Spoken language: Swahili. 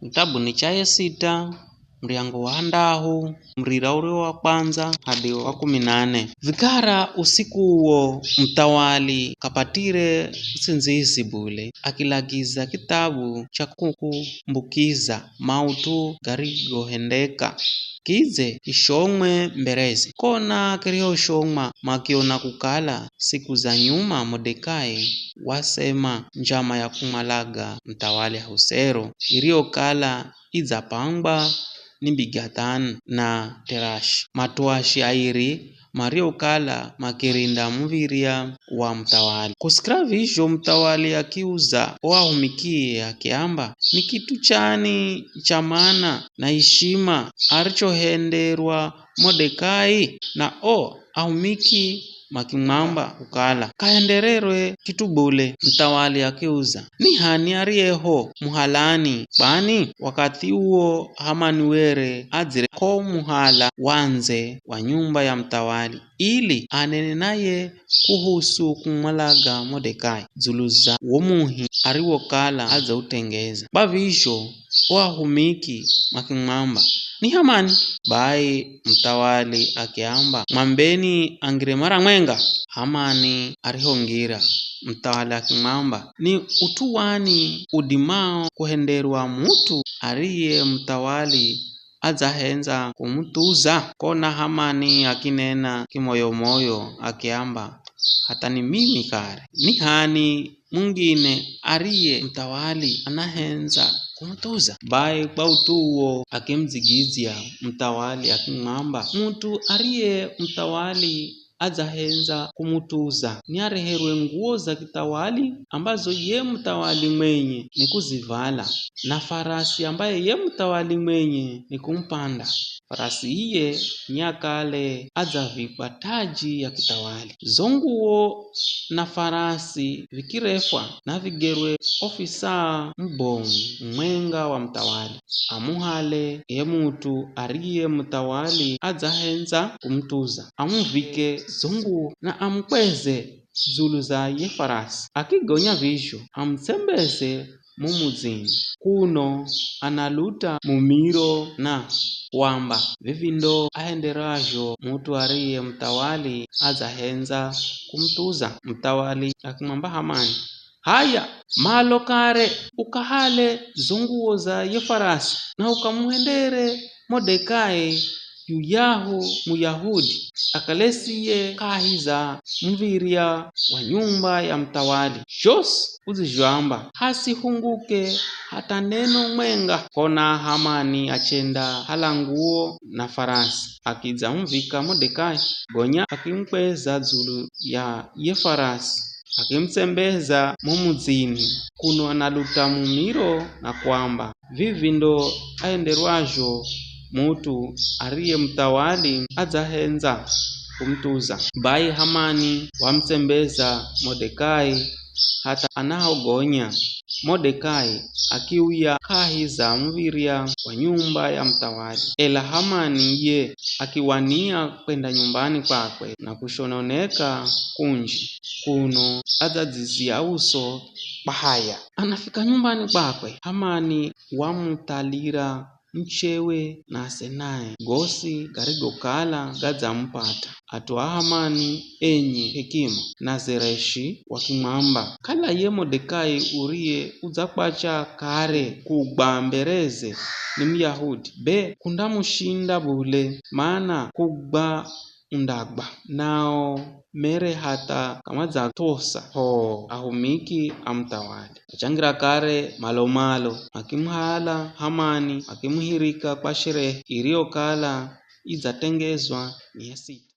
Kitabu ni cha yesita mriango wa ndahu mrira ule wa kwanza hadi wa 14. Vikara usiku huo mtawali kapatire sinzizi bule akilagiza kitabu cha kukumbukiza mautu garigohendeka kize ishomwe mberezi. Kona kirio shoma makiona kukala siku za nyuma Mordekai wasema njama ya kumalaga mtawali Ahasuero iliokala izapangwa ni Bigthani na Terashi matuashi airi mario kala makirinda mviria wa mtawali. Kusikira visho mtawali akiuza oahumikie akiamba ni kitu chani cha maana na heshima arichohenderwa Mordekai na ahumiki makimwamba ukala kahendererwe kitu bule. Mtawali akiuza ni hani arieho muhalani bani wakati huo Hamani were adzire ko muhala wanze wa nyumba ya mtawali ili anene naye kuhusu kumalaga Mordekai zuluza womuhi ariwokala aza utengeza bavisho oahumiki makimwamba ni Hamani. Bai mtawali akiamba mwambeni angire mara mwenga. Hamani arihongira. Mtawali akimwamba ni utuwani udimao kuhenderwa mutu ariye mtawali azahenza kumutuza. Kona Hamani akinena kimoyomoyo akiamba hata ni mimi kare ni hani mwingine ariye mtawali anahenza kumutuza. Bai kwa utuwo akimzigizia mtawali akimwamba mutu ariye mtawali azahenza kumutuza ni areherwe nguo za kitawali ambazo ye mtawali mwenye ni kuzivala na farasi ambaye ye mtawali mwenye ni kumpanda. Farasi iye nyakale azavikwa taji ya kitawali. Zonguo na farasi vikirefwa na vigerwe ofisa mbongo mwenga wa mtawali amuhale ye mutu ariye mtawali azahenza kumtuza amuvike zonguo na amkweze zulu za ye farasi. Akigonya visho amsembeze mumuzini kuno analuta mumiro na wamba vivindo ahenderajo mutu ariye mtawali azahenza kumtuza. Mtawali akimwamba Hamani haya malo kare ukahale zonguo za ye farasi na ukamuhendere Mordekai yuyahu Muyahudi akalesiye kahiza mviria wa nyumba ya mtawali shos uzijwamba hasihunguke hata neno mwenga. Kona Hamani achenda halanguo na farasi akiza mvika Mordekai gonya akimkweza zulu ya ye farasi akimsembeza mumuzini kuno analuta mumiro na kwamba vivindo ahenderwajo mutu ariye mtawali azahenza kumtuza. Bai Hamani wamsembeza Mordekai hata anahogonya Mordekai akiuya kahiza mviria wa nyumba ya mtawali. Ela Hamani ye akiwania kwenda nyumbani kwakwe na kushononeka kunji kuno azadzizia uso bahaya. Anafika nyumbani kwakwe Hamani wamutalira mchewe na senaye gosi garigokala gadzampata atwa Hamani enye hekima na Zereshi wakimwamba kala ye Mordekai uriye uzakwacha kare kugba-mbereze ni Myahudi be kundamushinda bule maana kugba undagba nao mere hata kama zatosa ho ahumiki amtawali. Achangira kare malomalo akimhala Hamani akimuhirika kwa sherehe iliokala izatengezwa ni yesita.